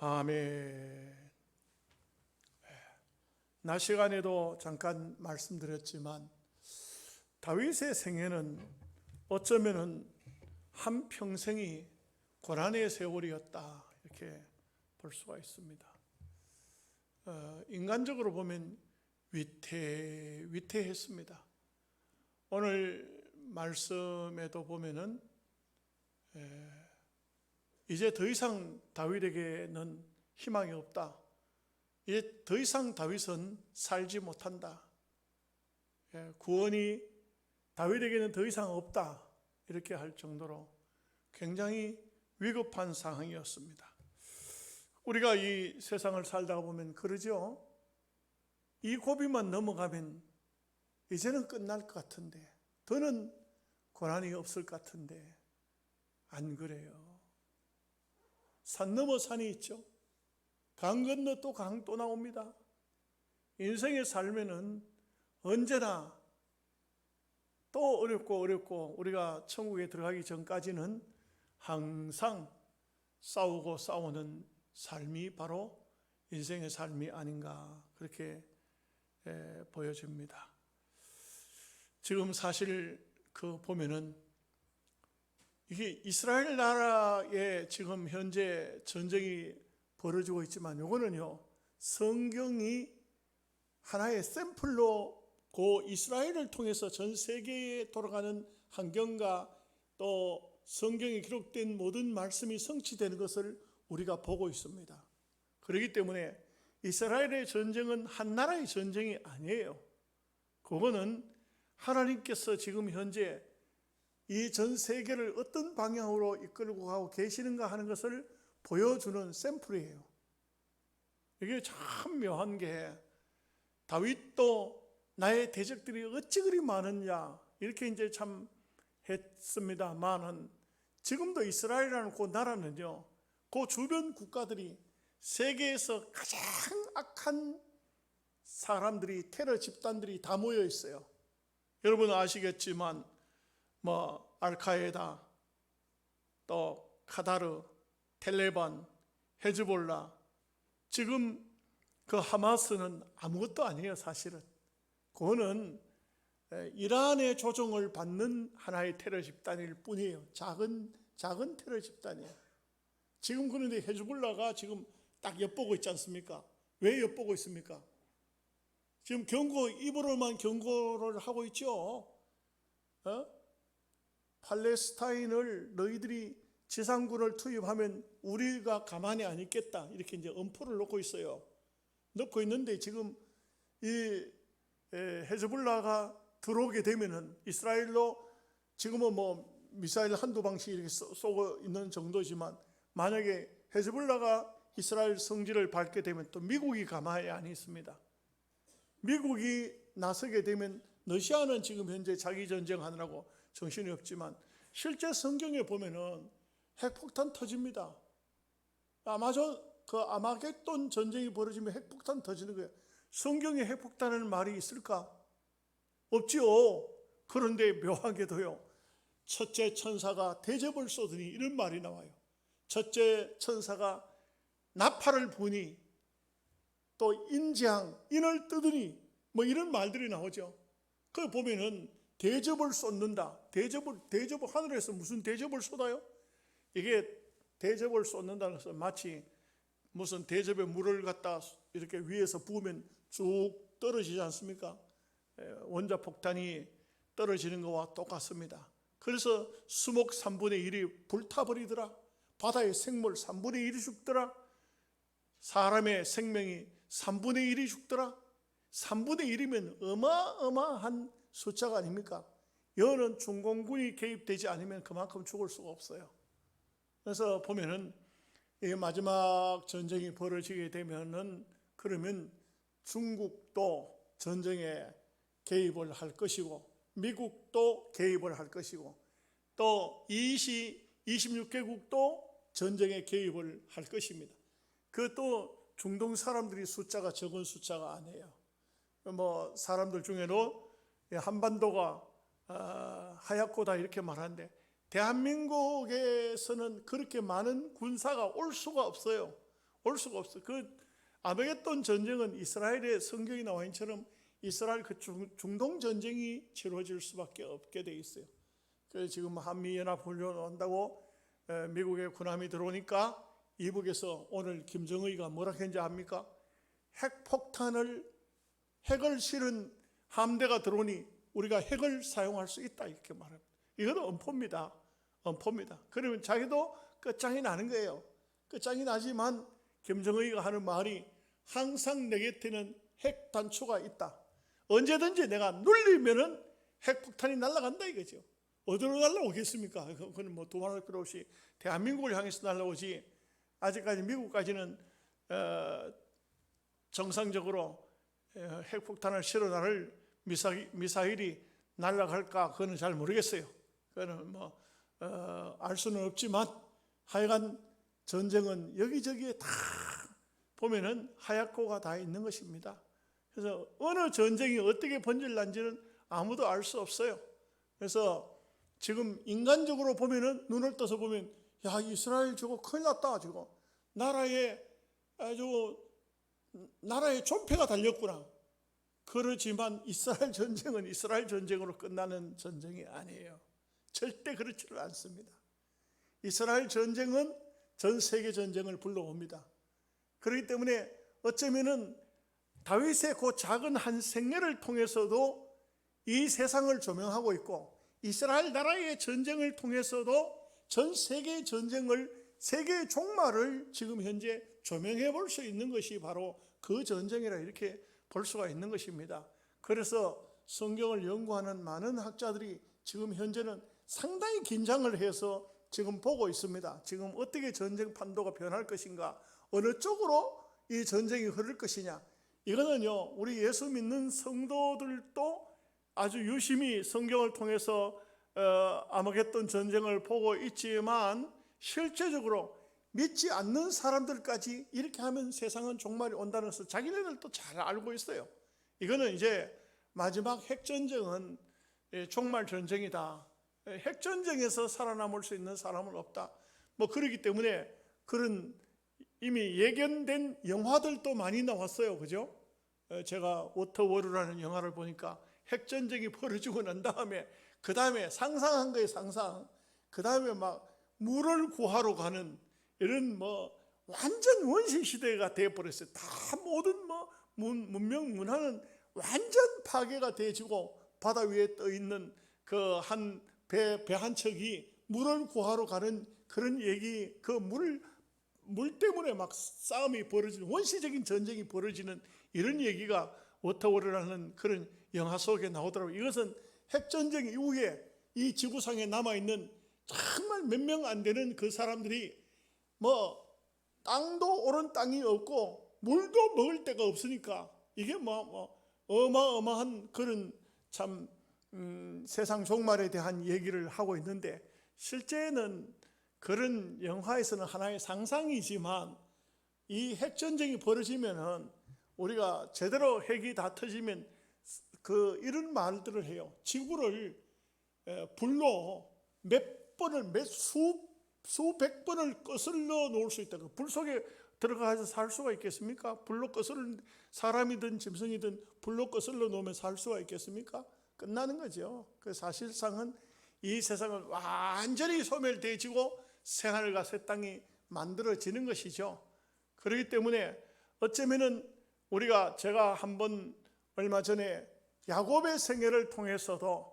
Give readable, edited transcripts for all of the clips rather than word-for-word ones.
아멘. 낮 시간에도 잠깐 말씀드렸지만 다윗의 생애는 어쩌면은 한 평생이 고난의 세월이었다 이렇게 볼 수가 있습니다. 인간적으로 보면 위태했습니다. 오늘 말씀에도 보면은 이제 더 이상 다윗에게는 희망이 없다. 이제 더 이상 다윗은 살지 못한다. 구원이 다윗에게는 더 이상 없다. 이렇게 할 정도로 굉장히 위급한 상황이었습니다. 우리가 이 세상을 살다가 보면 그러죠. 이 고비만 넘어가면 이제는 끝날 것 같은데, 더는 고난이 없을 것 같은데 안 그래요. 산 넘어 산이 있죠. 강 건너 또 강 또 나옵니다. 인생의 삶에는 언제나 또 어렵고 우리가 천국에 들어가기 전까지는 항상 싸우고 싸우는 삶이 바로 인생의 삶이 아닌가 그렇게 보여집니다. 지금 사실 보면은 이게 이스라엘 나라에 지금 현재 전쟁이 벌어지고 있지만 이거는요 성경이 하나의 샘플로 그 이스라엘을 통해서 전 세계에 돌아가는 환경과 또 성경에 기록된 모든 말씀이 성취되는 것을 우리가 보고 있습니다. 그렇기 때문에 이스라엘의 전쟁은 한 나라의 전쟁이 아니에요. 그거는 하나님께서 지금 현재 이 전 세계를 어떤 방향으로 이끌고 가고 계시는가 하는 것을 보여주는 샘플이에요. 이게 참 묘한 게 다윗도 나의 대적들이 어찌 그리 많으냐 이렇게 이제 참 했습니다만은 지금도 이스라엘이라는 그 나라는요 그 주변 국가들이 세계에서 가장 악한 사람들이 테러 집단들이 다 모여 있어요. 여러분 아시겠지만 알카에다, 또 카타르, 텔레반, 헤즈볼라, 지금 그 하마스는 아무것도 아니에요. 사실은 그거는 이란의 조종을 받는 하나의 테러 집단일 뿐이에요. 작은 테러 집단이에요. 지금 그런데 헤즈볼라가 지금 딱 엿보고 있지 않습니까? 왜 엿보고 있습니까? 지금 입으로만 경고를 하고 있죠. 팔레스타인을 너희들이 지상군을 투입하면 우리가 가만히 안 있겠다 이렇게 이제 엄포를 놓고 있어요. 놓고 있는데 지금 이 헤즈볼라가 들어오게 되면은 이스라엘로 지금은 미사일 한두 방씩 이렇게 쏘고 있는 정도지만 만약에 헤즈볼라가 이스라엘 성지를 밟게 되면 또 미국이 가만히 안 있습니다. 미국이 나서게 되면 러시아는 지금 현재 자기 전쟁하느라고 정신이 없지만 실제 성경에 보면은 핵폭탄 터집니다. 아마겟돈 전쟁이 벌어지면 핵폭탄 터지는 거예요. 성경에 핵폭탄이라는 말이 있을까? 없지요. 그런데 묘하게도요 첫째 천사가 대접을 쏘더니 이런 말이 나와요. 첫째 천사가 나팔을 부니 또 인을 뜨더니 이런 말들이 나오죠. 그걸 보면은 대접을 쏟는다. 대접을 하늘에서 무슨 대접을 쏟아요? 이게 대접을 쏟는다는 것은 마치 무슨 대접에 물을 갖다 이렇게 위에서 부으면 쭉 떨어지지 않습니까? 원자폭탄이 떨어지는 것과 똑같습니다. 그래서 수목 3분의 1이 불타버리더라. 바다의 생물 3분의 1이 죽더라. 사람의 생명이 3분의 1이 죽더라. 3분의 1이면 어마어마한 숫자가 아닙니까? 여는 중공군이 개입되지 않으면 그만큼 죽을 수가 없어요. 그래서 보면은 이 마지막 전쟁이 벌어지게 되면은 그러면 중국도 전쟁에 개입을 할 것이고 미국도 개입을 할 것이고 또 26개국도 전쟁에 개입을 할 것입니다. 그것도 중동 사람들이 숫자가 적은 숫자가 아니에요. 사람들 중에도 한반도가 하얗고다 이렇게 말하는데 대한민국에서는 그렇게 많은 군사가 올 수가 없어요. 올 수가 없어. 그 아메겟돈 전쟁은 이스라엘의 성경이 나와 있는 처럼 이스라엘 그 중동 전쟁이 치러질 수밖에 없게 돼 있어요. 그래서 지금 한미연합 훈련 온다고 미국의 군함이 들어오니까 이북에서 오늘 김정의가 뭐라 했는지 압니까? 핵을 실은 함대가 들어오니 우리가 핵을 사용할 수 있다 이렇게 말합니다. 이것도 엄포입니다. 그러면 자기도 끝장이 나는 거예요. 끝장이 나지만 김정의가 하는 말이 항상 내 곁에는 핵 단추가 있다. 언제든지 내가 눌리면은 핵폭탄이 날아간다 이거죠. 어디로 날아오겠습니까? 그건 뭐 두말할 필요 없이 대한민국을 향해서 날아오지. 아직까지 미국까지는 정상적으로 핵폭탄을 실어 나를 미사일이 날아갈까 그거는 잘 모르겠어요. 그거는 뭐 알 수는 없지만 하여간 전쟁은 여기저기에 다 보면은 하얗고가 다 있는 것입니다. 그래서 어느 전쟁이 어떻게 번질난지는 아무도 알 수 없어요. 그래서 지금 인간적으로 보면은 눈을 떠서 보면 야 이스라엘 저거 큰일 났다. 저거 나라에 존폐가 달렸구나. 그렇지만 이스라엘 전쟁은 이스라엘 전쟁으로 끝나는 전쟁이 아니에요. 절대 그렇지를 않습니다. 이스라엘 전쟁은 전 세계 전쟁을 불러옵니다. 그렇기 때문에 어쩌면은 다윗의 그 작은 한 생애를 통해서도 이 세상을 조명하고 있고 이스라엘 나라의 전쟁을 통해서도 전 세계의 전쟁을 세계의 종말을 지금 현재 조명해 볼 수 있는 것이 바로 그 전쟁이라 이렇게 볼 수가 있는 것입니다. 그래서 성경을 연구하는 많은 학자들이 지금 현재는 상당히 긴장을 해서 지금 보고 있습니다. 지금 어떻게 전쟁 판도가 변할 것인가, 어느 쪽으로 이 전쟁이 흐를 것이냐. 이거는요 우리 예수 믿는 성도들도 아주 유심히 성경을 통해서 아마겟돈 전쟁을 보고 있지만 실제적으로 믿지 않는 사람들까지 이렇게 하면 세상은 종말이 온다는 것을 자기네들도 잘 알고 있어요. 이거는 이제 마지막 핵전쟁은 종말 전쟁이다. 핵전쟁에서 살아남을 수 있는 사람은 없다. 뭐 그렇기 때문에 그런 이미 예견된 영화들도 많이 나왔어요. 그죠? 제가 워터워르라는 영화를 보니까 핵전쟁이 벌어지고 난 다음에 그 다음에 상상한 거예요. 그 다음에 막 물을 구하러 가는 이런 뭐 완전 원시 시대가 되어버렸어요. 다 모든 뭐 문명 문화는 완전 파괴가 되어지고 바다 위에 떠 있는 그 한 배 한 척이 물을 구하러 가는 그런 얘기, 그 물 때문에 막 싸움이 벌어지는 원시적인 전쟁이 벌어지는 이런 얘기가 워터워르라는 그런 영화 속에 나오더라고요. 이것은 핵전쟁 이후에 이 지구상에 남아있는 정말 몇 명 안 되는 그 사람들이 뭐 땅도 오른 땅이 없고 물도 먹을 데가 없으니까 이게 뭐 어마어마한 그런 참 세상 종말에 대한 얘기를 하고 있는데 실제는 그런 영화에서는 하나의 상상이지만 이 핵전쟁이 벌어지면은 우리가 제대로 핵이 다 터지면 이런 말들을 해요. 지구를 불로 수백 번을 거슬러 놓을 수 있다. 불 속에 들어가서 살 수가 있겠습니까? 불로 거슬러 사람이든 짐승이든 불로 거슬러 놓으면 살 수가 있겠습니까? 끝나는 거죠. 그 사실상은 이 세상은 완전히 소멸되어지고 새하늘과 새 땅이 만들어지는 것이죠. 그렇기 때문에 어쩌면은 제가 한번 얼마 전에 야곱의 생애를 통해서도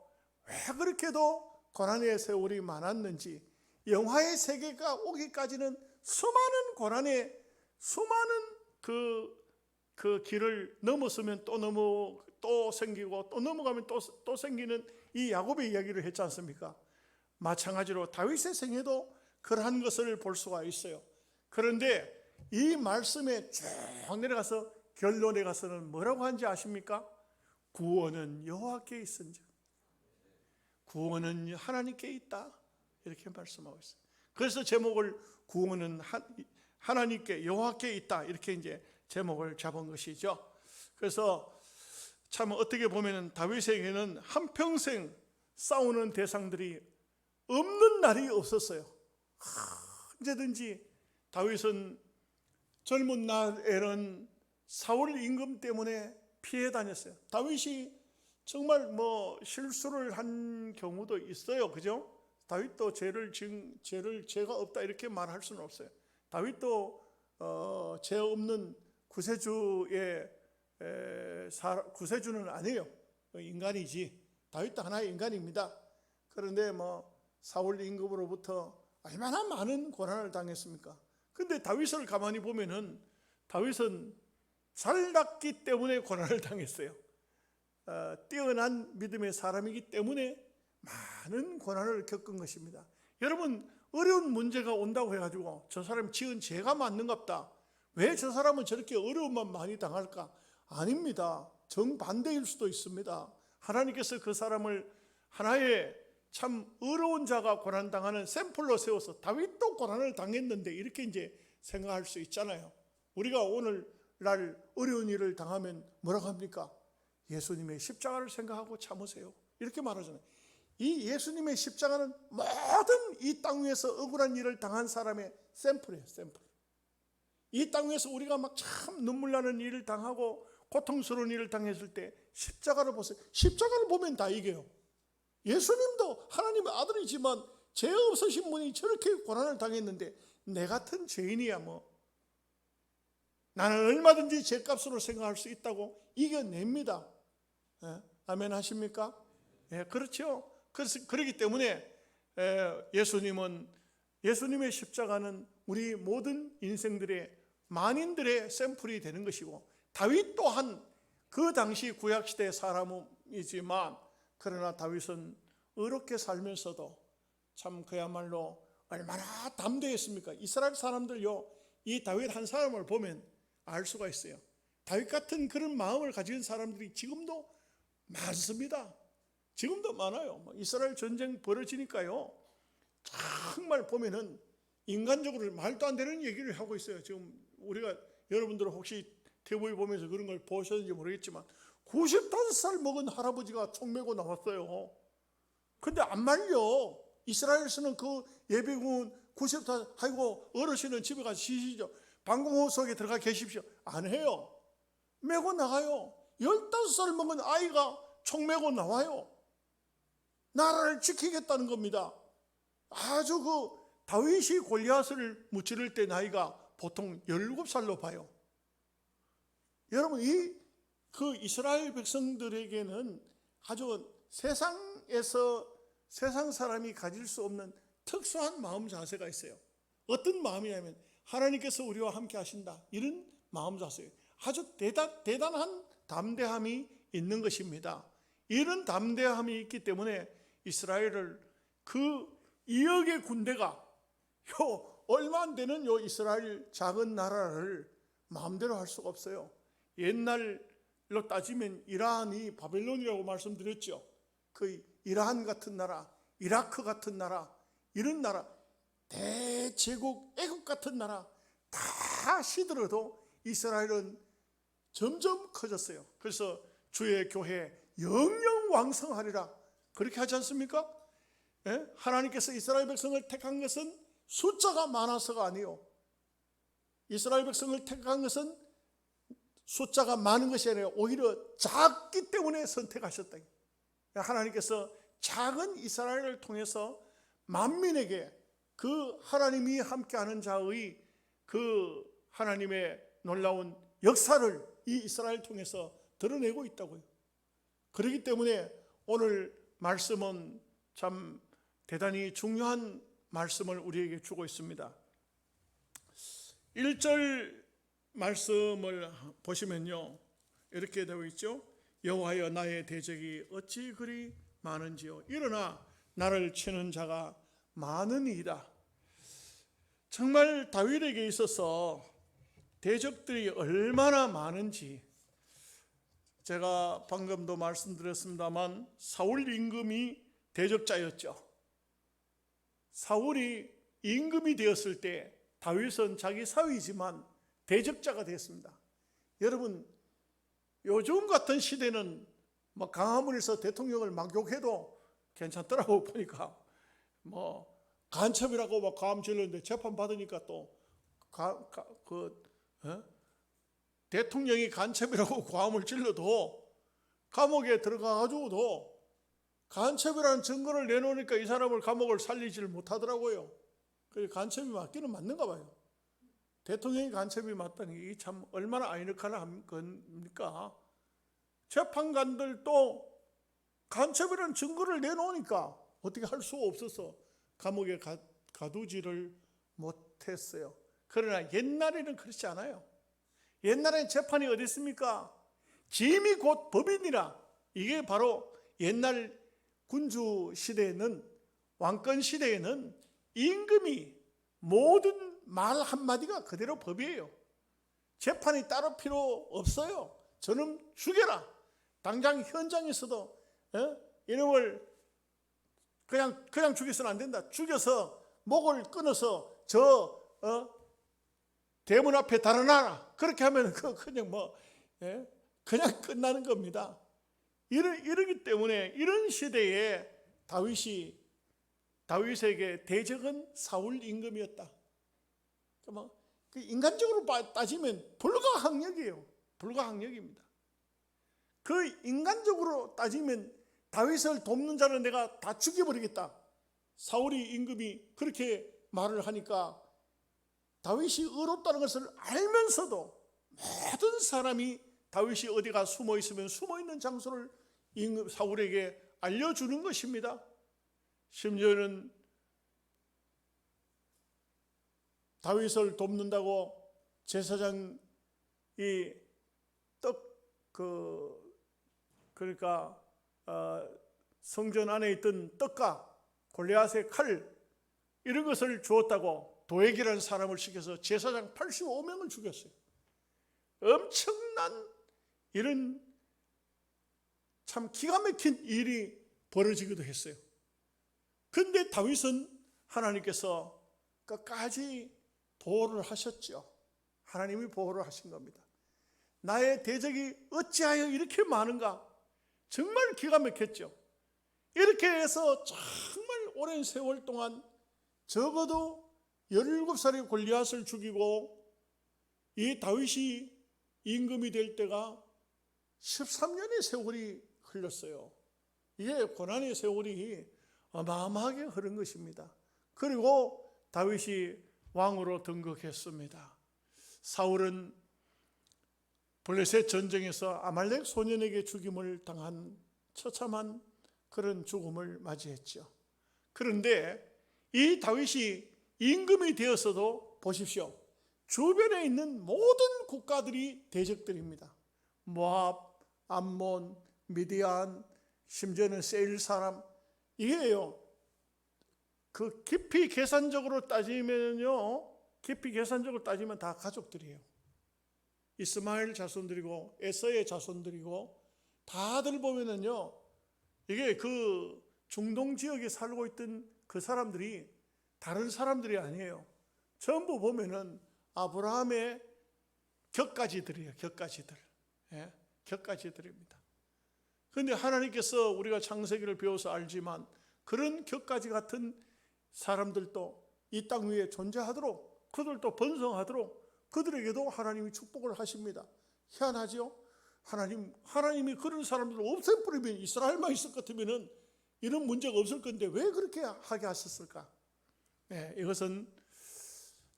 왜 그렇게도 고난의 세월이 많았는지, 영화의 세계가 오기까지는 수많은 고난의 수많은 그 길을 넘었으면 또 생기고 또 넘어가면 또 생기는 이 야곱의 이야기를 했지 않습니까? 마찬가지로 다윗의 생애도 그러한 것을 볼 수가 있어요. 그런데 이 말씀에 쭉 내려가서 결론에 가서는 뭐라고 하는지 아십니까? 구원은 여호와께 있은즉, 구원은 하나님께 있다, 이렇게 말씀하고 있어요. 그래서 제목을 구원은 하나님께 여호와께 있다, 이렇게 이제 제목을 잡은 것이죠. 그래서 참 어떻게 보면 다윗에게는 한평생 싸우는 대상들이 없는 날이 없었어요. 언제든지 다윗은 젊은 날에는 사울 임금 때문에 피해 다녔어요. 다윗이 정말 실수를 한 경우도 있어요. 그죠? 다윗도 죄가 없다 이렇게 말할 수는 없어요. 다윗도 죄 없는 구세주는 아니에요. 인간이지. 다윗도 하나의 인간입니다. 그런데 사울 임금으로부터 얼마나 많은 고난을 당했습니까? 근데 다윗을 가만히 보면은 다윗은 잘났기 때문에 고난을 당했어요. 뛰어난 믿음의 사람이기 때문에 많은 고난을 겪은 것입니다. 여러분, 어려운 문제가 온다고 해가지고 저 사람 지은 죄가 맞는갑다, 왜 저 사람은 저렇게 어려움만 많이 당할까? 아닙니다. 정반대일 수도 있습니다. 하나님께서 그 사람을 하나의 참 어려운 자가 고난당하는 샘플로 세워서 다윗도 고난을 당했는데 이렇게 이제 생각할 수 있잖아요. 우리가 오늘날 어려운 일을 당하면 뭐라고 합니까? 예수님의 십자가를 생각하고 참으세요, 이렇게 말하잖아요. 이 예수님의 십자가는 모든 이 땅 위에서 억울한 일을 당한 사람의 샘플이에요. 샘플. 이 땅 위에서 우리가 막 참 눈물 나는 일을 당하고 고통스러운 일을 당했을 때 십자가를 보세요. 십자가를 보면 다 이겨요. 예수님도 하나님의 아들이지만 죄 없으신 분이 저렇게 고난을 당했는데 내 같은 죄인이야 나는 얼마든지 죄값으로 생각할 수 있다고 이겨냅니다. 아멘 하십니까? 그렇죠. 그렇기 때문에 예수님의 십자가는 우리 모든 인생들의 만인들의 샘플이 되는 것이고, 다윗 또한 그 당시 구약시대 사람이지만 그러나 다윗은 의롭게 살면서도 참 그야말로 얼마나 담대했습니까? 이스라엘 사람들요, 이 다윗 한 사람을 보면 알 수가 있어요. 다윗 같은 그런 마음을 가진 사람들이 지금도 많습니다. 지금도 많아요. 이스라엘 전쟁 벌어지니까요, 정말 보면은 인간적으로 말도 안 되는 얘기를 하고 있어요. 지금 우리가 여러분들 혹시 TV 보면서 그런 걸 보셨는지 모르겠지만 95살 먹은 할아버지가 총 메고 나왔어요. 근데 안 말려. 이스라엘에서는 그 예비군 90살 하고 어르신은 집에 가서 쉬시죠, 방공호 속에 들어가 계십시오, 안 해요. 메고 나가요. 15살 먹은 아이가 총 메고 나와요. 나라를 지키겠다는 겁니다. 아주 다윗이 골리앗을 무찌를 때 나이가 보통 17살로 봐요. 여러분, 이스라엘 백성들에게는 아주 세상 사람이 가질 수 없는 특수한 마음 자세가 있어요. 어떤 마음이냐면 하나님께서 우리와 함께 하신다, 이런 마음 자세예요. 아주 대단한 담대함이 있는 것입니다. 이런 담대함이 있기 때문에 이스라엘을 그 2억의 군대가 얼마 안 되는 이스라엘 작은 나라를 마음대로 할 수가 없어요. 옛날로 따지면 이란이 바벨론이라고 말씀드렸죠. 그 이란 같은 나라, 이라크 같은 나라, 이런 나라, 대제국 애국 같은 나라 다 시들어도 이스라엘은 점점 커졌어요. 그래서 주의 교회 영영 왕성하리라, 그렇게 하지 않습니까? 하나님께서 이스라엘 백성을 택한 것은 숫자가 많아서가 아니요, 이스라엘 백성을 택한 것은 숫자가 많은 것이 아니라 오히려 작기 때문에 선택하셨다. 하나님께서 작은 이스라엘을 통해서 만민에게 그 하나님이 함께하는 자의 그 하나님의 놀라운 역사를 이 이스라엘 통해서 드러내고 있다고요. 그렇기 때문에 오늘 말씀은 참 대단히 중요한 말씀을 우리에게 주고 있습니다. 1절 말씀을 보시면요, 이렇게 되어 있죠. 여호와여, 나의 대적이 어찌 그리 많은지요. 일어나 나를 치는 자가 많으니이다. 정말 다윗에게 있어서 대적들이 얼마나 많은지, 제가 방금도 말씀드렸습니다만 사울 임금이 대적자였죠. 사울이 임금이 되었을 때 다윗은 자기 사위지만 대적자가 됐습니다. 여러분, 요즘 같은 시대는 강화문에서 대통령을 막 욕해도 괜찮더라고 보니까, 간첩이라고 막 가음 질렀는데 재판 받으니까 또 대통령이 간첩이라고 고함을 질러도 감옥에 들어가가지고도 간첩이라는 증거를 내놓으니까 이 사람을 감옥을 살리지를 못하더라고요. 그래서 간첩이 맞기는 맞는가 봐요. 대통령이 간첩이 맞다니 이게 참 얼마나 아이러니컬한 겁니까? 재판관들도 간첩이라는 증거를 내놓으니까 어떻게 할 수 없어서 감옥에 가두지를 못했어요. 그러나 옛날에는 그렇지 않아요. 옛날엔 재판이 어디 있습니까? 짐이 곧 법이니라. 이게 바로 옛날 군주 시대에는, 왕권 시대에는 임금이 모든 말 한마디가 그대로 법이에요. 재판이 따로 필요 없어요. 저놈 죽여라. 당장 현장에서도 이놈을 그냥 죽여서는 안 된다. 죽여서 목을 끊어서 대문 앞에 달아놔라. 그렇게 하면 그냥 그냥 끝나는 겁니다. 이러기 때문에 이런 시대에 다윗에게 대적은 사울 임금이었다. 인간적으로 따지면 불가항력이에요. 불가항력입니다. 그 인간적으로 따지면 다윗을 돕는 자는 내가 다 죽여버리겠다. 사울이 임금이 그렇게 말을 하니까 다윗이 의롭다는 것을 알면서도 모든 사람이 다윗이 어디가 숨어 있으면 숨어 있는 장소를 사울에게 알려주는 것입니다. 심지어는 다윗을 돕는다고 제사장이 그러니까 성전 안에 있던 떡과 골리앗의 칼 이런 것을 주었다고 도액이라는 사람을 시켜서 제사장 85명을 죽였어요. 엄청난 이런 참 기가 막힌 일이 벌어지기도 했어요. 그런데 다윗은 하나님께서 끝까지 보호를 하셨죠. 하나님이 보호를 하신 겁니다. 나의 대적이 어찌하여 이렇게 많은가? 정말 기가 막혔죠. 이렇게 해서 정말 오랜 세월 동안 적어도 17살의 골리앗을 죽이고 이 다윗이 임금이 될 때가 13년의 세월이 흘렀어요. 이게 고난의 세월이 어마어마하게 흐른 것입니다. 그리고 다윗이 왕으로 등극했습니다. 사울은 블레셋 전쟁에서 아말렉 소년에게 죽임을 당한 처참한 그런 죽음을 맞이했죠. 그런데 이 다윗이 임금이 되었어도 보십시오. 주변에 있는 모든 국가들이 대적들입니다. 모압, 암몬, 미디안, 심지어는 세일 사람, 이게요. 그 깊이 계산적으로 따지면 다 가족들이에요. 이스마엘 자손들이고 에서의 자손들이고 다들 보면은요. 이게 그 중동 지역에 살고 있던 그 사람들이 다른 사람들이 아니에요. 전부 보면은 아브라함의 격가지들이에요. 격가지들. 격가지들입니다. 그런데 하나님께서 우리가 창세기를 배워서 알지만 그런 격가지 같은 사람들도 이 땅 위에 존재하도록 그들도 번성하도록 그들에게도 하나님이 축복을 하십니다. 희한하죠? 하나님이 그런 사람들을 없애버리면 이스라엘만 있을 것 같으면 이런 문제가 없을 건데 왜 그렇게 하게 하셨을까? 이것은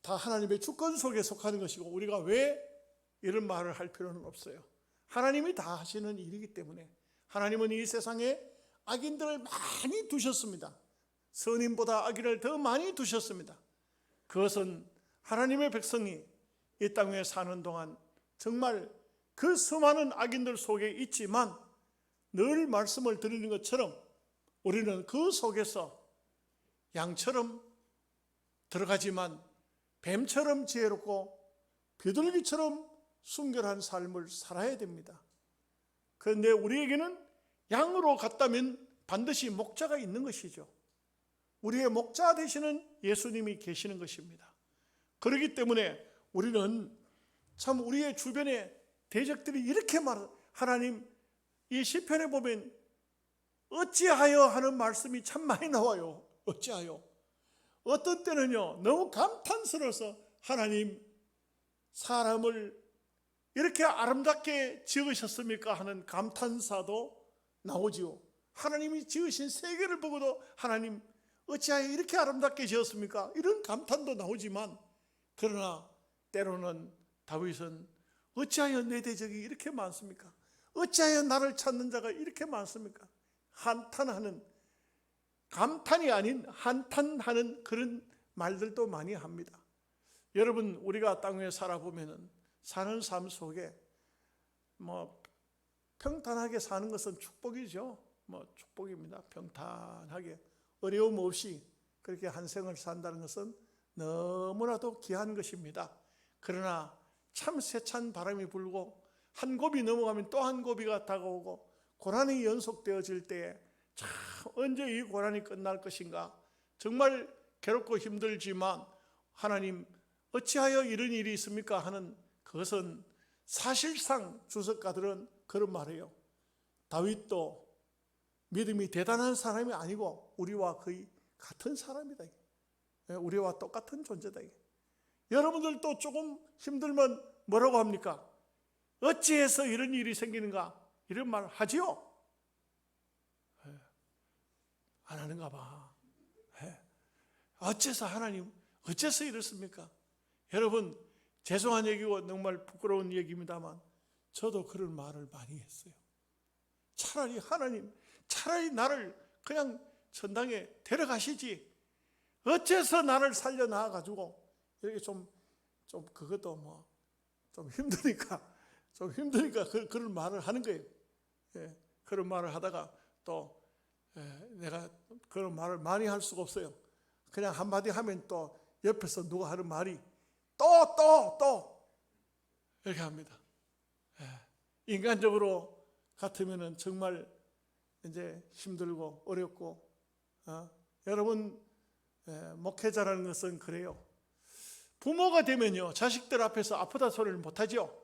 다 하나님의 주권 속에 속하는 것이고 우리가 왜 이런 말을 할 필요는 없어요. 하나님이 다 하시는 일이기 때문에 하나님은 이 세상에 악인들을 많이 두셨습니다. 선인보다 악인을 더 많이 두셨습니다. 그것은 하나님의 백성이 이 땅에 사는 동안 정말 그 수많은 악인들 속에 있지만 늘 말씀을 드리는 것처럼 우리는 그 속에서 양처럼 들어가지만 뱀처럼 지혜롭고 비둘기처럼 순결한 삶을 살아야 됩니다. 그런데 우리에게는 양으로 갔다면 반드시 목자가 있는 것이죠. 우리의 목자 되시는 예수님이 계시는 것입니다. 그렇기 때문에 우리는 참 우리의 주변에 대적들이 이렇게 하나님 이 시편에 보면 어찌하여 하는 말씀이 참 많이 나와요. 어찌하여. 어떤 때는요 너무 감탄스러워서 하나님 사람을 이렇게 아름답게 지으셨습니까? 하는 감탄사도 나오지요. 하나님이 지으신 세계를 보고도 하나님 어찌하여 이렇게 아름답게 지었습니까? 이런 감탄도 나오지만, 그러나 때로는 다윗은 어찌하여 내 대적이 이렇게 많습니까? 어찌하여 나를 찾는 자가 이렇게 많습니까? 한탄하는, 감탄이 아닌 한탄하는 그런 말들도 많이 합니다. 여러분, 우리가 땅 위에 살아보면은, 사는 삶 속에 평탄하게 사는 것은 축복이죠. 축복입니다. 평탄하게 어려움 없이 그렇게 한 생을 산다는 것은 너무나도 귀한 것입니다. 그러나 참 세찬 바람이 불고 한 고비 넘어가면 또 한 고비가 다가오고 고난이 연속되어질 때에 참 언제 이 고난이 끝날 것인가, 정말 괴롭고 힘들지만 하나님 어찌하여 이런 일이 있습니까 하는, 그것은 사실상 주석가들은 그런 말이에요. 다윗도 믿음이 대단한 사람이 아니고 우리와 거의 같은 사람이다. 우리와 똑같은 존재다. 여러분들도 조금 힘들면 뭐라고 합니까? 어찌해서 이런 일이 생기는가? 이런 말 하지요? 안 하는가 봐. 어째서 하나님, 어째서 이렇습니까? 여러분, 죄송한 얘기고 정말 부끄러운 얘기입니다만 저도 그런 말을 많이 했어요. 차라리 하나님, 차라리 나를 그냥 천당에 데려가시지, 어째서 나를 살려놔가지고 이렇게 좀 그것도 좀 힘드니까 그런 말을 하는 거예요. 그런 말을 하다가 또 내가 그런 말을 많이 할 수가 없어요. 그냥 한마디 하면 또 옆에서 누가 하는 말이 또 이렇게 합니다. 인간적으로 같으면은 정말 이제 힘들고 어렵고, 여러분, 목회자라는 것은 그래요. 부모가 되면요, 자식들 앞에서 아프다 소리를 못하죠.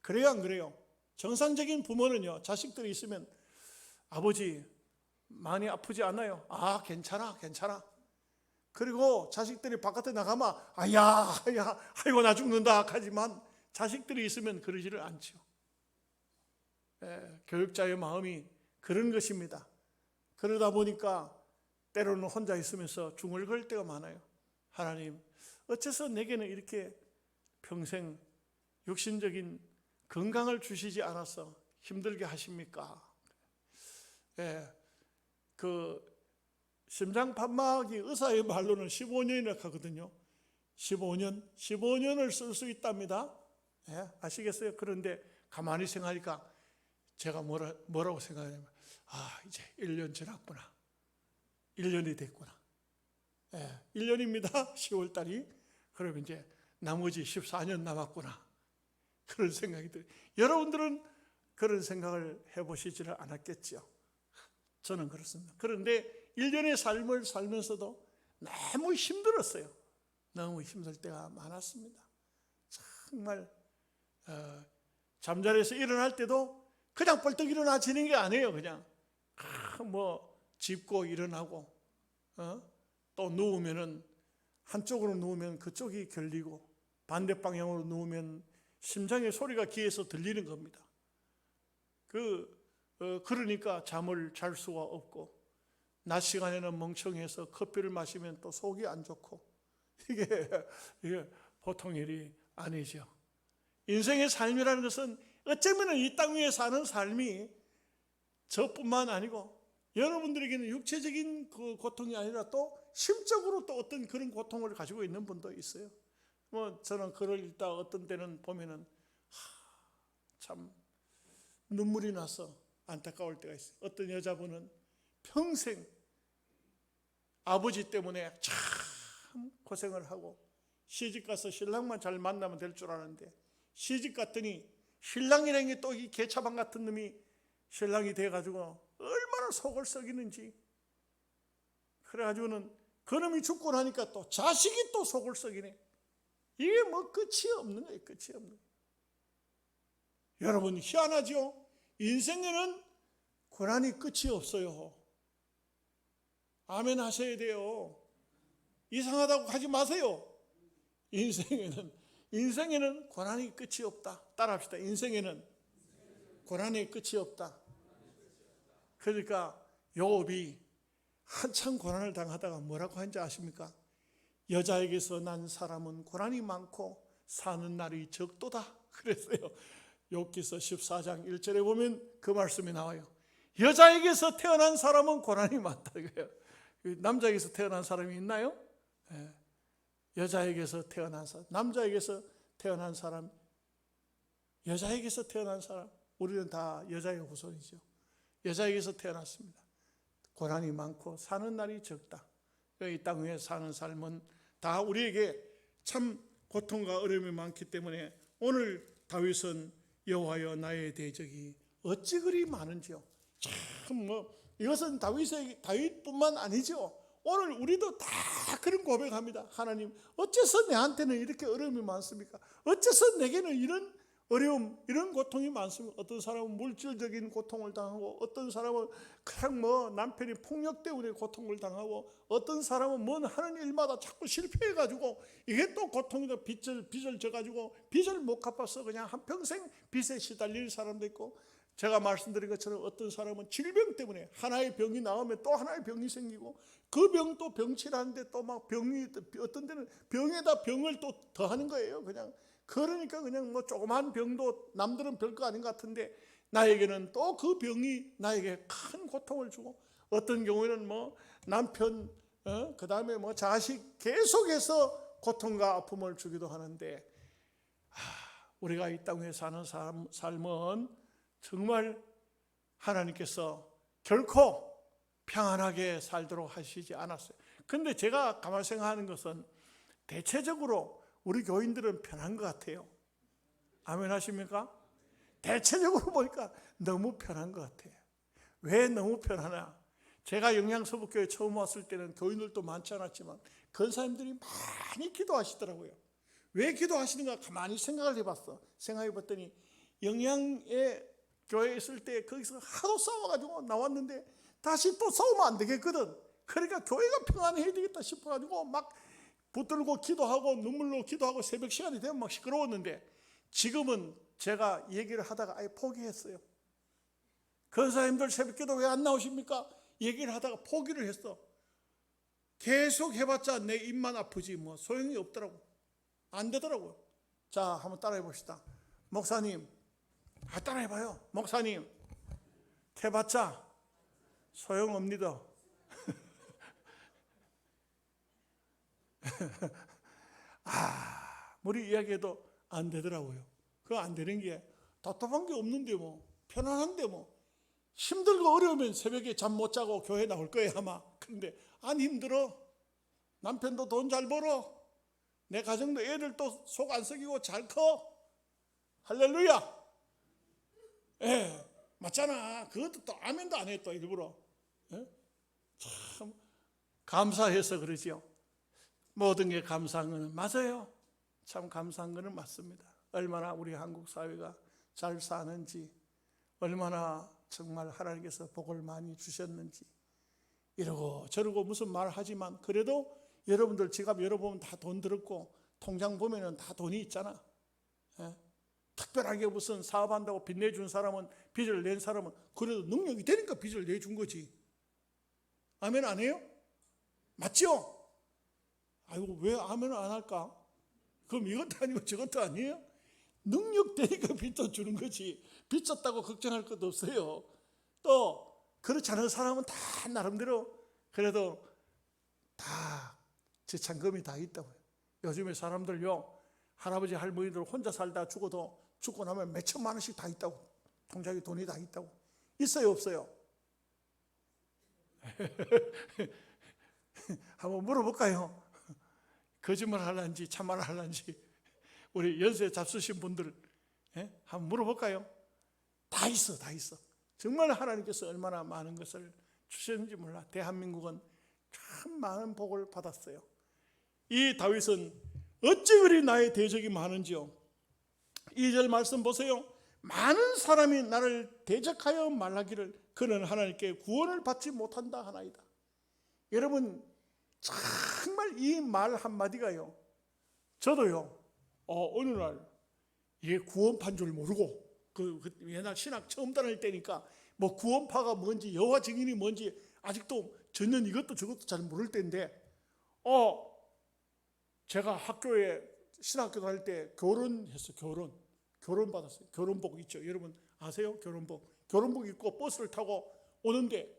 그래요, 안 그래요? 정상적인 부모는요, 자식들이 있으면 아버지 많이 아프지 않아요? 아, 괜찮아. 그리고 자식들이 바깥에 나가면 아이고 나 죽는다 하지만 자식들이 있으면 그러지를 않죠. 교육자의 마음이 그런 것입니다. 그러다 보니까 때로는 혼자 있으면서 중얼거릴 때가 많아요. 하나님, 어째서 내게는 이렇게 평생 육신적인 건강을 주시지 않아서 힘들게 하십니까? 그 심장판막이 의사의 말로는 15년이나 하거든요. 15년을 쓸 수 있답니다. 아시겠어요? 그런데 가만히 생각하니까 제가 뭐라고 생각하냐면, 이제 1년 지났구나. 1년이 됐구나. 1년입니다. 10월 달이. 그러면 이제 나머지 14년 남았구나. 그런 생각이 들어요. 여러분들은 그런 생각을 해보시지를 않았겠죠. 저는 그렇습니다. 그런데 1년의 삶을 살면서도 너무 힘들었어요. 너무 힘들 때가 많았습니다. 정말 잠자리에서 일어날 때도 그냥 벌떡 일어나지는 게 아니에요. 그냥 짚고 일어나고, 또 누우면은 한쪽으로 누우면 그쪽이 결리고 반대 방향으로 누우면 심장의 소리가 귀에서 들리는 겁니다. 그러니까 잠을 잘 수가 없고, 낮 시간에는 멍청해서 커피를 마시면 또 속이 안 좋고, 이게 보통 일이 아니죠. 인생의 삶이라는 것은 어쩌면 이 땅 위에 사는 삶이 저뿐만 아니고 여러분들에게는 육체적인 그 고통이 아니라 또 심적으로 또 어떤 그런 고통을 가지고 있는 분도 있어요. 저는 글을 읽다 어떤 때는 보면은 참 눈물이 나서 안타까울 때가 있어요. 어떤 여자분은 평생 아버지 때문에 참 고생을 하고 시집가서 신랑만 잘 만나면 될 줄 알았는데, 시집 갔더니 신랑이라는 게 또 이 개차방 같은 놈이 신랑이 돼가지고 얼마나 속을 썩이는지. 그래가지고는 그놈이 죽고 나니까 또 자식이 또 속을 썩이네. 이게 끝이 없는 거예요. 끝이 없는 거예요. 여러분, 희한하죠? 인생에는 고난이 끝이 없어요. 아멘 하셔야 돼요. 이상하다고 하지 마세요. 인생에는 인생에는 고난이 끝이 없다. 따라합시다. 인생에는 고난의 끝이 없다. 그러니까 요업이 한참 고난을 당하다가 뭐라고 한지 아십니까? 여자에게서 난 사람은 고난이 많고 사는 날이 적도다 그랬어요. 욥기서 14장 1절에 보면 그 말씀이 나와요. 여자에게서 태어난 사람은 고난이 많다 이거예요. 남자에게서 태어난 사람이 있나요? 네. 여자에게서 태어난 사람, 남자에게서 태어난 사람, 여자에게서 태어난 사람, 우리는 다 여자의 후손이죠. 여자에게서 태어났습니다. 고난이 많고 사는 날이 적다. 이 땅 위에 사는 삶은 다 우리에게 참 고통과 어려움이 많기 때문에 오늘 다윗은 여호와여 나의 대적이 어찌 그리 많은지요. 참 이것은 다윗뿐만 아니죠. 오늘 우리도 다 그런 고백합니다. 하나님, 어째서 내한테는 이렇게 어려움이 많습니까? 어째서 내게는 이런 어려움, 이런 고통이 많습니다. 어떤 사람은 물질적인 고통을 당하고, 어떤 사람은 그냥 남편이 폭력 때문에 고통을 당하고, 어떤 사람은 하는 일마다 자꾸 실패해가지고 이게 또 고통이다. 빚을 져가지고 빚을 못 갚아서 그냥 한평생 빚에 시달릴 사람도 있고, 제가 말씀드린 것처럼 어떤 사람은 질병 때문에 하나의 병이 나오면 또 하나의 병이 생기고, 그 병 또 병치라는데 또 막 병이, 어떤 데는 병에다 병을 또 더하는 거예요. 그러니까 그냥 조그만 병도 남들은 별거 아닌 것 같은데 나에게는 또 그 병이 나에게 큰 고통을 주고, 어떤 경우에는 남편, 그 다음에 자식 계속해서 고통과 아픔을 주기도 하는데, 우리가 이 땅에 사는 삶은 정말 하나님께서 결코 평안하게 살도록 하시지 않았어요. 근데 제가 가만히 생각하는 것은 대체적으로 우리 교인들은 편한 것 같아요. 아멘 하십니까? 대체적으로 보니까 너무 편한 것 같아요. 왜 너무 편하나? 제가 영양서북교회 처음 왔을 때는 교인들도 많지 않았지만 근사님들이 많이 기도하시더라고요. 왜 기도하시는가 가만히 생각을 해봤어. 생각해봤더니 영양의 교회에 있을 때 거기서 하도 싸워가지고 나왔는데 다시 또 싸우면 안 되겠거든. 그러니까 교회가 평안해야 되겠다 싶어가지고 막 붙들고 기도하고 눈물로 기도하고 새벽 시간이 되면 막 시끄러웠는데, 지금은 제가 얘기를 하다가 아예 포기했어요. 권사님들 새벽기도 왜 안 나오십니까? 얘기를 하다가 포기를 했어. 계속 해봤자 내 입만 아프지 소용이 없더라고. 안 되더라고요. 자, 한번 따라해 봅시다. 목사님, 따라해봐요. 목사님, 해봤자 소용없니다. 우리 이야기해도 안 되더라고요. 그거 안 되는 게 답답한 게 없는데 편안한데 힘들고 어려우면 새벽에 잠 못 자고 교회 나올 거예요 아마. 그런데 안 힘들어. 남편도 돈 잘 벌어. 내 가정도 애들도 속 안 썩이고 잘 커. 할렐루야. 예, 맞잖아. 그것도 또 아멘도 안 해 또 일부러. 예? 참 감사해서 그러지요. 모든 게 감사한 거는 맞아요. 참 감사한 거는 맞습니다. 얼마나 우리 한국 사회가 잘 사는지, 얼마나 정말 하나님께서 복을 많이 주셨는지, 이러고 저러고 무슨 말 하지만 그래도 여러분들 지갑 열어보면 다 돈 들었고 통장 보면은 다 돈이 있잖아. 예? 특별하게 무슨 사업한다고 빚 내준 사람은, 빚을 낸 사람은 그래도 능력이 되니까 빚을 내준 거지. 아멘 안 해요? 맞죠? 아이고 왜 아멘을 안 할까? 그럼 이것도 아니고 저것도 아니에요? 능력 되니까 빚도 주는 거지. 빚졌다고 걱정할 것도 없어요. 또 그렇지 않은 사람은 다 나름대로 그래도 다 지참금이 다 있다고요. 요즘에 사람들요, 할아버지 할머니들 혼자 살다 죽고 나면 몇 천만 원씩 다 있다고. 통장에 돈이 다 있다고. 있어요 없어요? 한번 물어볼까요? 거짓말 하려는지 참말 하려는지 우리 연세 잡수신 분들 한번 물어볼까요? 다 있어. 정말 하나님께서 얼마나 많은 것을 주셨는지 몰라. 대한민국은 참 많은 복을 받았어요. 이 다윗은 어찌 그리 나의 대적이 많은지요. 2절 말씀 보세요. 많은 사람이 나를 대적하여 말하기를 그는 하나님께 구원을 받지 못한다 하나이다. 여러분 정말 이 말 한마디가요, 저도요 어느 날 이게 구원파인 줄 모르고 그 옛날 신학 처음 다닐 때니까 뭐 구원파가 뭔지 여호와 증인이 뭔지 아직도 전혀 이것도 저것도 잘 모를 때인데 제가 학교에 신학교 다닐 때 결혼했어요. 결혼 받았어요. 결혼복 있죠. 여러분 아세요? 결혼복 입고 버스를 타고 오는데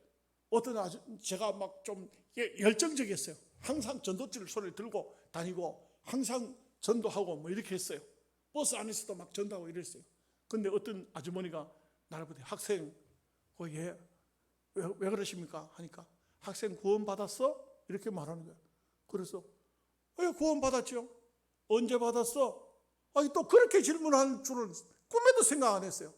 제가 막 좀 열정적이었어요. 항상 전도지를 손에 들고 다니고 항상 전도하고 뭐 이렇게 했어요. 버스 안에서도 막 전도하고 이랬어요. 근데 어떤 아주머니가 나를 보더니 학생 왜 그러십니까? 하니까 학생 구원 받았어? 이렇게 말하는 거예요. 그래서 구원 받았죠. 언제 받았어? 아니 또 그렇게 질문할 줄은 꿈에도 생각 안 했어요.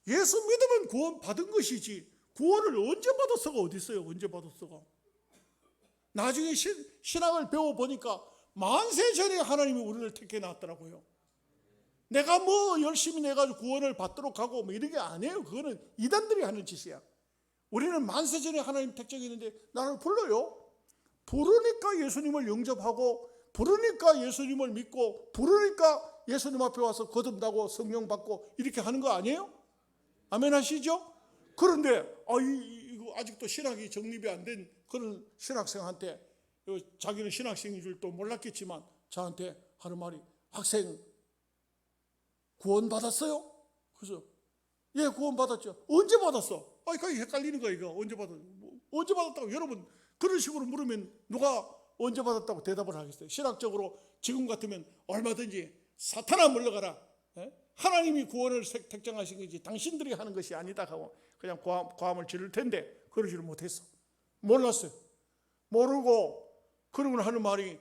예수 믿으면 구원 받은 것이지 구원을 언제 받았어가 어디 있어요? 언제 받았어가? 나중에 신학을 배워보니까 만세 전에 하나님이 우리를 택해 놨더라고요. 내가 뭐 열심히 내가지고 구원을 받도록 하고 뭐 이런 게 아니에요. 그거는 이단들이 하는 짓이야. 우리는 만세 전에 하나님 택정했는데 나를 불러요. 부르니까 예수님을 영접하고 부르니까 예수님을 믿고 부르니까 예수님 앞에 와서 거듭나고 성령 받고 이렇게 하는 거 아니에요? 아멘 하시죠? 그런데 이거 아직도 신학이 정립이 안 된 그런 신학생한테 자기는 신학생인 줄도 몰랐겠지만 저한테 하는 말이 학생 구원 받았어요? 그래서 예 구원 받았죠. 언제 받았어? 그게 헷갈리는 거야 이거. 언제 받았다고 여러분 그런 식으로 물으면 누가 언제 받았다고 대답을 하겠어요? 신학적으로 지금 같으면 얼마든지 사탄아 물러가라. 하나님이 구원을 택정하신 것이지 당신들이 하는 것이 아니다 하고 그냥 고함을 지를 텐데 그러지를 못했어. 몰랐어요. 모르고 그러고 하는 말이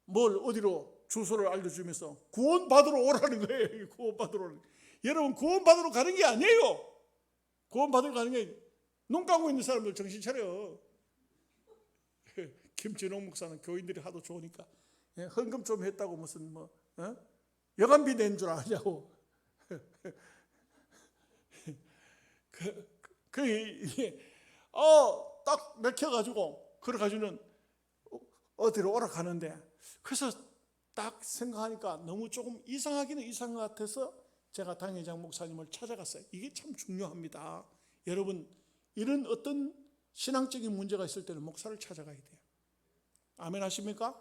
뭘 어디로 주소를 알려주면서 구원 받으러 오라는 거예요. 구원 받으러 오라는 거예요. 여러분 구원 받으러 가는 게 아니에요. 구원 받으러 가는 게 눈 감고 있는 사람들 정신 차려. 김진홍 목사는 교인들이 하도 좋으니까 헌금 좀 했다고 무슨 여간비 낸 줄 아냐고. 딱 맥혀가지고 그래가지고는 어디로 오라 가는데 그래서 딱 생각하니까 너무 조금 이상하기는 이상한 것 같아서 제가 당회장 목사님을 찾아갔어요. 이게 참 중요합니다. 여러분 이런 어떤 신앙적인 문제가 있을 때는 목사를 찾아가야 돼요. 아멘 하십니까?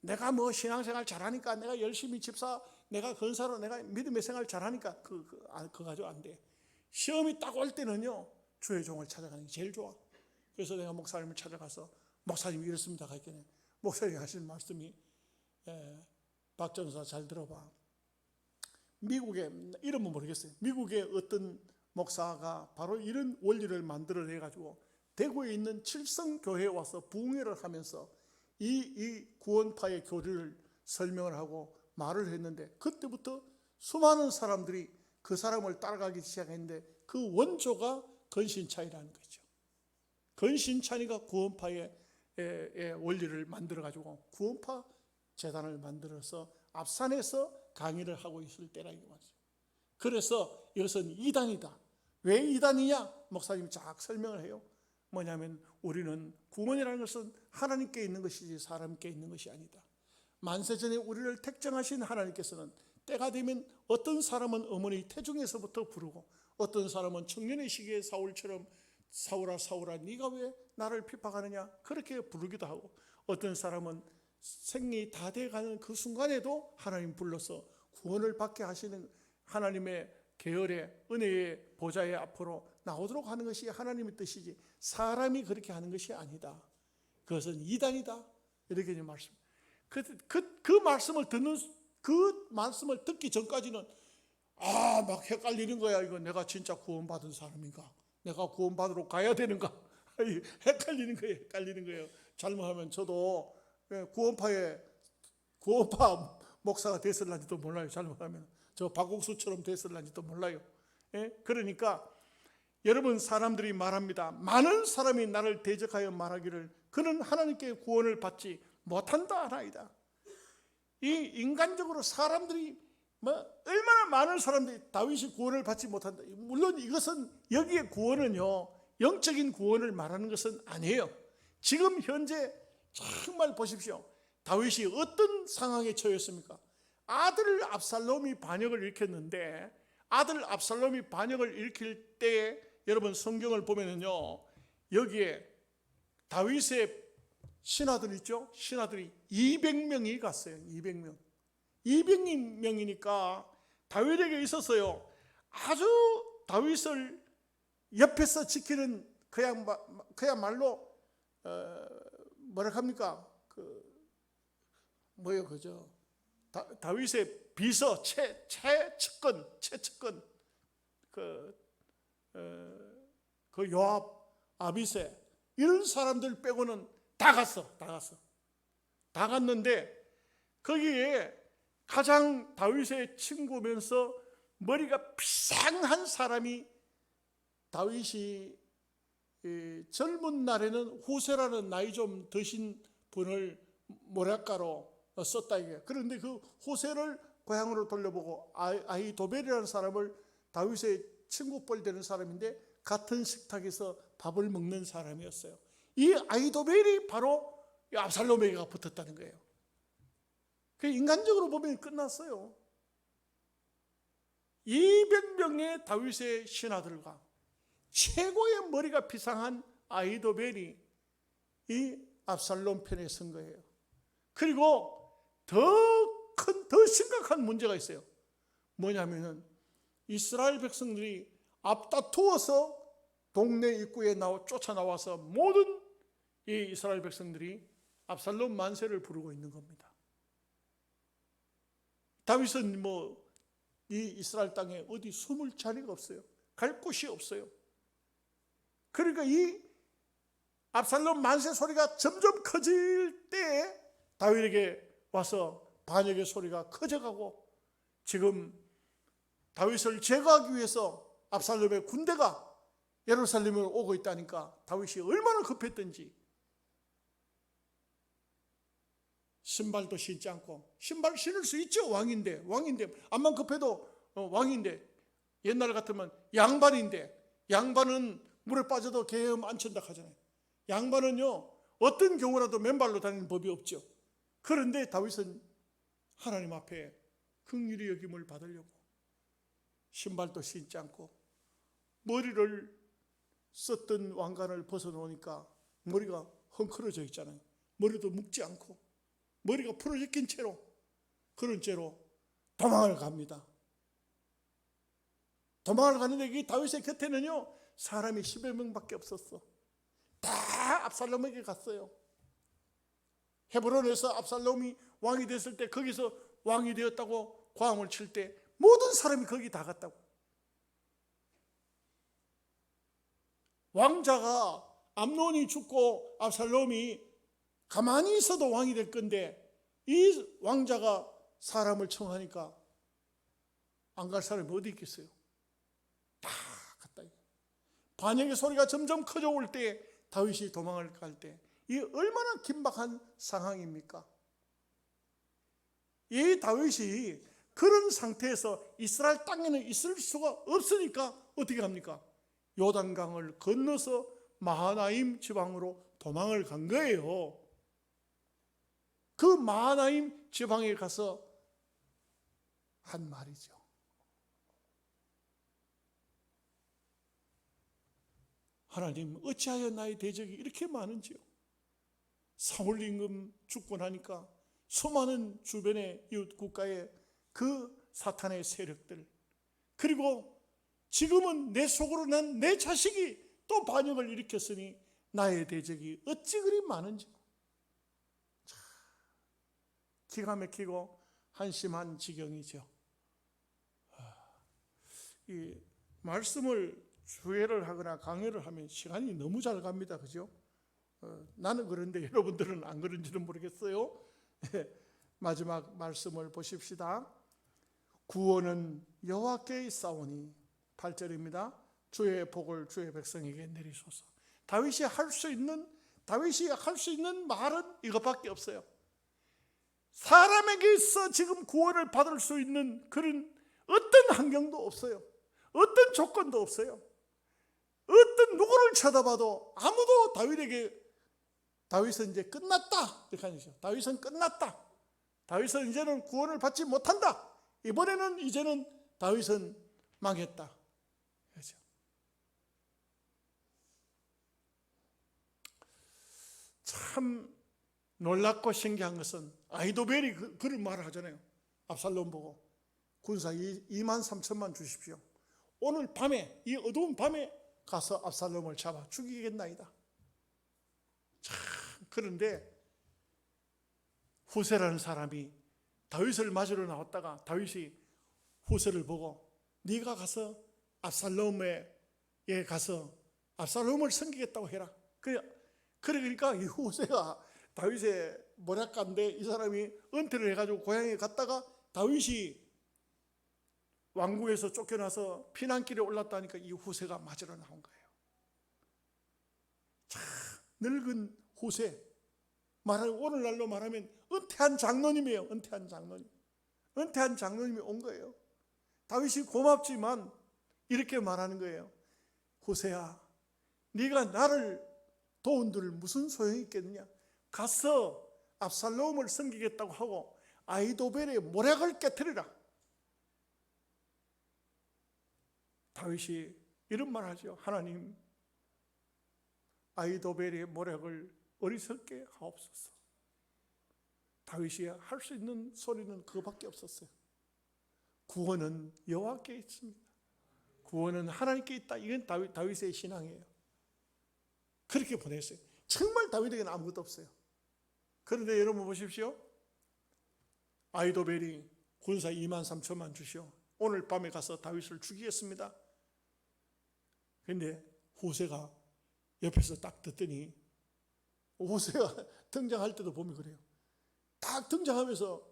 내가 뭐 신앙생활 잘하니까 내가 열심히 집사 내가 건사로 내가 믿음의 생활 잘하니까 그거 가지고 안 돼. 시험이 딱 올 때는요 주의 종을 찾아가는 게 제일 좋아. 그래서 내가 목사님을 찾아가서 목사님이 이렇습니다 하니까 목사님이 하시는 말씀이 박 전사 잘 들어봐. 미국의 이름은 모르겠어요. 미국의 어떤 목사가 바로 이런 원리를 만들어내 가지고 대구에 있는 칠성교회에 와서 부흥회를 하면서 이 구원파의 교리를 설명을 하고 말을 했는데 그때부터 수많은 사람들이 그 사람을 따라가기 시작했는데 그 원조가 건신찬이라는 거죠. 건신찬이가 구원파의 원리를 만들어 가지고 구원파 재단을 만들어서 앞산에서 강의를 하고 있을 때라 이거 맞죠. 그래서 이것은 이단이다. 왜 이단이냐? 목사님이 쫙 설명을 해요. 뭐냐면 우리는 구원이라는 것은 하나님께 있는 것이지 사람께 있는 것이 아니다. 만세전에 우리를 택정하신 하나님께서는 때가 되면 어떤 사람은 어머니 태중에서부터 부르고 어떤 사람은 청년의 시기에 사울처럼 사울아 사울아 네가 왜 나를 핍박하느냐 그렇게 부르기도 하고 어떤 사람은 생이 다 돼가는 그 순간에도 하나님 불러서 구원을 받게 하시는 하나님의 계열의 은혜의 보좌의 앞으로 나오도록 하는 것이 하나님의 뜻이지 사람이 그렇게 하는 것이 아니다. 그것은 이단이다. 이렇게 말씀. 그 말씀을 듣는 그 말씀을 듣기 전까지는 막 헷갈리는 거야. 이거 내가 진짜 구원받은 사람인가? 내가 구원받으러 가야 되는가? 헷갈리는 거예요. 잘못하면 저도 구원파 목사가 됐을런지도 몰라요. 잘못하면 저 박옥수처럼 됐을런지도 몰라요. 그러니까 여러분 사람들이 말합니다. 많은 사람이 나를 대적하여 말하기를 그는 하나님께 구원을 받지 못한다 하나이다. 이 인간적으로 사람들이 얼마나 많은 사람들이 다윗이 구원을 받지 못한다. 물론 이것은 여기에 구원은요 영적인 구원을 말하는 것은 아니에요. 지금 현재 정말 보십시오. 다윗이 어떤 상황에 처했습니까? 아들 압살롬이 반역을 일으켰는데, 아들 압살롬이 반역을 일으킬 때 여러분 성경을 보면은요, 여기에 다윗의 신하들 있죠? 신하들이 200명이 갔어요. 200명. 200명이니까 다윗에게 있었어요. 아주 다윗을 옆에서 지키는 그야말로 뭐라 합니까? 그죠? 다윗의 비서 최측근 그 요압, 아비새 이런 사람들 빼고는 다 갔는데 거기에 가장 다윗의 친구면서 머리가 비상한 사람이, 다윗이 젊은 날에는 후세라는 나이 좀 드신 분을 모략가로 썼다 이게. 그런데 그 후세를 고향으로 돌려보고 아히도벨이라는 사람을, 다윗의 친구뻘 되는 사람인데 같은 식탁에서 밥을 먹는 사람이었어요. 이 아히도벨이 바로 압살롬에게 붙었다는 거예요. 그 인간적으로 보면 끝났어요. 200명의 다윗의 신하들과 최고의 머리가 비상한 아히도벨이 이 압살롬 편에 선 거예요. 그리고 더 심각한 문제가 있어요. 뭐냐면은 이스라엘 백성들이 앞다투어서 동네 입구에 쫓아나와서 모든 이 이스라엘 백성들이 압살롬 만세를 부르고 있는 겁니다. 다윗은 이 이스라엘 땅에 어디 숨을 자리가 없어요. 갈 곳이 없어요. 그러니까 이 압살롬 만세 소리가 점점 커질 때 다윗에게 와서 반역의 소리가 커져가고, 지금 다윗을 제거하기 위해서 압살롬의 군대가 예루살렘으로 오고 있다니까 다윗이 얼마나 급했던지 신발도 신지 않고, 신발 신을 수 있죠. 왕인데 암만 급해도 왕인데, 옛날 같으면 양반은 물에 빠져도 개엄 안 친다 하잖아요. 양반은요 어떤 경우라도 맨발로 다니는 법이 없죠. 그런데 다윗은 하나님 앞에 긍휼히 여김을 받으려고 신발도 신지 않고 머리를 썼던 왕관을 벗어놓으니까 머리가 헝클어져 있잖아요. 머리도 묶지 않고 머리가 풀어제낀 채로, 그런 채로 도망을 갑니다. 도망을 가는데 이 다윗의 곁에는요 사람이 10여 명밖에 없었어. 다 압살롬에게 갔어요. 헤브론에서 압살롬이 왕이 됐을 때, 거기서 왕이 되었다고 고함을 칠 때 모든 사람이 거기 다 갔다고. 왕자가 암논이 죽고 압살롬이 가만히 있어도 왕이 될 건데, 이 왕자가 사람을 청하니까 안 갈 사람이 어디 있겠어요? 다 갔다. 반역의 소리가 점점 커져올 때 다윗이 도망을 갈 때, 이 얼마나 긴박한 상황입니까? 이 다윗이 그런 상태에서 이스라엘 땅에는 있을 수가 없으니까 어떻게 합니까? 요단강을 건너서 마하나임 지방으로 도망을 간 거예요. 그 마하나임 지방에 가서 한 말이죠. 하나님, 어찌하여 나의 대적이 이렇게 많은지요? 사울 임금 죽고 나니까 수많은 주변의 이웃 국가의 그 사탄의 세력들, 그리고 지금은 내 속으로 난 내 자식이 또 반역을 일으켰으니 나의 대적이 어찌 그리 많은지. 기가 막히고 한심한 지경이죠. 이 말씀을 주회를 하거나 강의를 하면 시간이 너무 잘 갑니다. 그죠? 나는 그런데 여러분들은 안 그런지는 모르겠어요. 마지막 말씀을 보십시다. 구원은 여호와께 있사오니, 8절입니다. 주의 복을 주의 백성에게 내리소서. 다윗이 할 수 있는 말은 이것밖에 없어요. 사람에게서 지금 구원을 받을 수 있는 그런 어떤 환경도 없어요. 어떤 조건도 없어요. 어떤 누구를 쳐다봐도 아무도 다윗은 이제 끝났다 이렇게 하죠. 다윗은 끝났다. 다윗은 이제는 구원을 받지 못한다. 이번에는 이제는 다윗은 망했다. 그렇죠? 참 놀랍고 신기한 것은 아히도벨이 그런 말을 하잖아요. 압살롬 보고 군사 23,000만 주십시오. 오늘 밤에, 이 어두운 밤에 가서 압살롬을 잡아 죽이겠나이다. 참, 그런데 후세라는 사람이 다윗을 맞으러 나왔다가 다윗이 후세를 보고 네가 가서 압살롬에 가서 압살롬을 섬기겠다고 해라. 그러니까 이 후세가 다윗의 모략가인데 이 사람이 은퇴를 해가지고 고향에 갔다가 다윗이 왕궁에서 쫓겨나서 피난길에 올랐다니까 이 후세가 맞으러 나온 거예요. 참 늙은 후세, 오늘날로 말하면 은퇴한 장로님이에요. 은퇴한 장로님이 온 거예요. 다윗이 고맙지만 이렇게 말하는 거예요. 후세야, 네가 나를 도운들 무슨 소용이 있겠느냐. 가서 압살롬을 섬기겠다고 하고 아히도벨의 모략을 깨뜨리라. 다윗이 이런 말 하죠. 하나님, 아히도벨의 모략을 어리석게 하옵소서. 다윗이 할 수 있는 소리는 그거밖에 없었어요. 구원은 여호와께 있습니다. 구원은 하나님께 있다. 이건 다윗의 신앙이에요. 그렇게 보냈어요. 정말 다윗에게는 아무것도 없어요. 그런데 여러분 보십시오. 아히도벨이 군사 23,000만 주시오. 오늘 밤에 가서 다윗을 죽이겠습니다. 그런데 후세가 옆에서 딱 듣더니, 후세가 등장할 때도 보면 그래요. 딱 등장하면서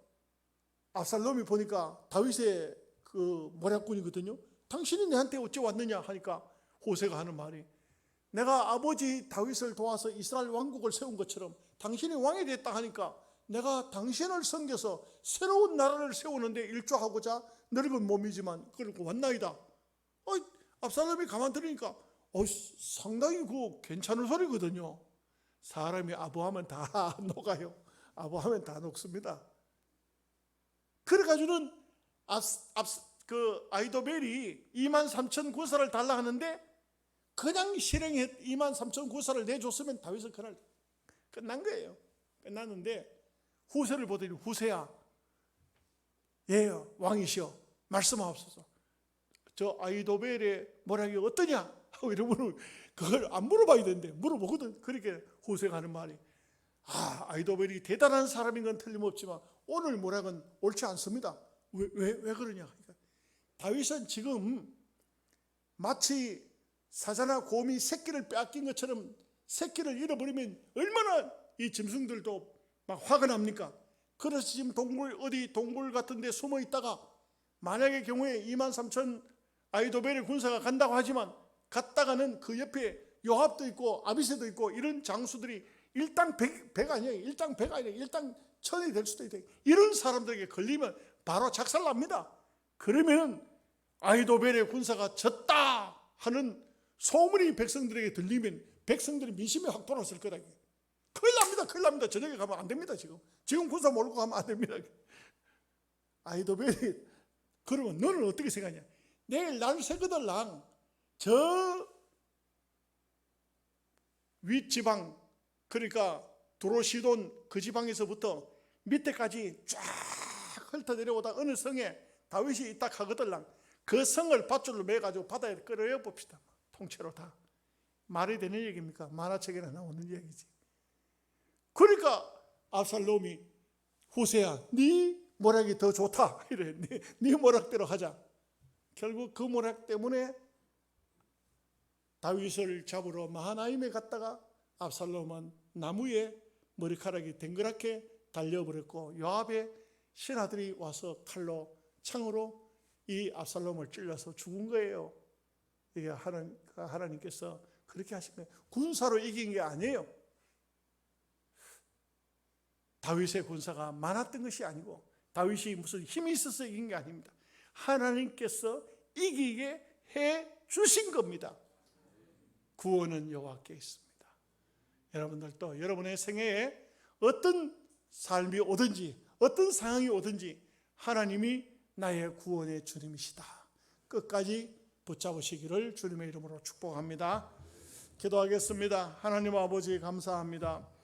압살롬이 보니까 다윗의 그 모략군이거든요. 당신이 내한테 어찌 왔느냐 하니까 후세가 하는 말이, 내가 아버지 다윗을 도와서 이스라엘 왕국을 세운 것처럼 당신이 왕이 됐다 하니까 내가 당신을 섬겨서 새로운 나라를 세우는데 일조하고자 늙은 몸이지만 그러고 왔나이다. 압살롬이 가만 들으니까 상당히 괜찮은 소리거든요. 사람이 아부하면 다 녹아요. 아부하면 다 녹습니다. 그래가지고는 아히도벨이 23,000 군사를 달라 하는데 그냥 실행해 23,000 군사를 내줬으면 다윗은 그날 끝난 거예요. 끝났는데 후세를 보더니, 후세야, 왕이시여, 말씀하옵소서. 저 아히도벨의 모략이 어떠냐 하고 이러면 그걸 안 물어봐야 되는데 물어보거든. 그렇게 후세가 하는 말이, 아히도벨이 대단한 사람인 건 틀림없지만 오늘 모략은 옳지 않습니다. 왜 그러냐. 그러니까 다윗은 지금 마치 사자나 곰이 새끼를 빼앗긴 것처럼 새끼를 잃어버리면 얼마나 이 짐승들도 막 화가 납니까? 그래서 지금 동굴 같은 데 숨어 있다가 만약의 경우에 23,000 아히도벨의 군사가 간다고 하지만 갔다가는 그 옆에 요압도 있고 아비새도 있고 이런 장수들이 일당 100 아니에요. 일당 100 아니에요. 일당 1000이 될 수도 있다. 이런 사람들에게 걸리면 바로 작살납니다. 그러면 아히도벨의 군사가 졌다 하는 소문이 백성들에게 들리면 백성들의 민심이 확 돌았을 거다. 큰일 납니다. 저녁에 가면 안 됩니다. 지금 군사 몰고 가면 안 됩니다. 아히도벨이 그러면 너는 어떻게 생각하냐. 내일 날 새거들랑 저 윗지방, 그러니까 두로시돈 그 지방에서부터 밑에까지 쫙 훑어 내려오다 어느 성에 다윗이 있다 하거들랑 그 성을 밧줄로 매가지고 바다에 끌어요 봅시다. 통째로 다. 말이 되는 얘기입니까? 만화책에나 나오는 얘기지. 그러니까 압살롬이, 후세야, 네 모략이 더 좋다 이래. 네 모략대로 하자. 결국 그 모략 때문에 다윗을 잡으러 마하나임에 갔다가 압살롬은 나무에 머리카락이 댕그랗게 달려버렸고 요압의 신하들이 와서 창으로 이 압살롬을 찔러서 죽은 거예요. 이게 하나님께서 그렇게 하신 거예요. 군사로 이긴 게 아니에요. 다윗의 군사가 많았던 것이 아니고 다윗이 무슨 힘이 있어서 이긴 게 아닙니다. 하나님께서 이기게 해 주신 겁니다. 구원은 여호와께 있습니다. 여러분들도 여러분의 생애에 어떤 삶이 오든지 어떤 상황이 오든지 하나님이 나의 구원의 주님이시다. 끝까지 붙잡으시기를 주님의 이름으로 축복합니다. 기도하겠습니다. 하나님 아버지 감사합니다.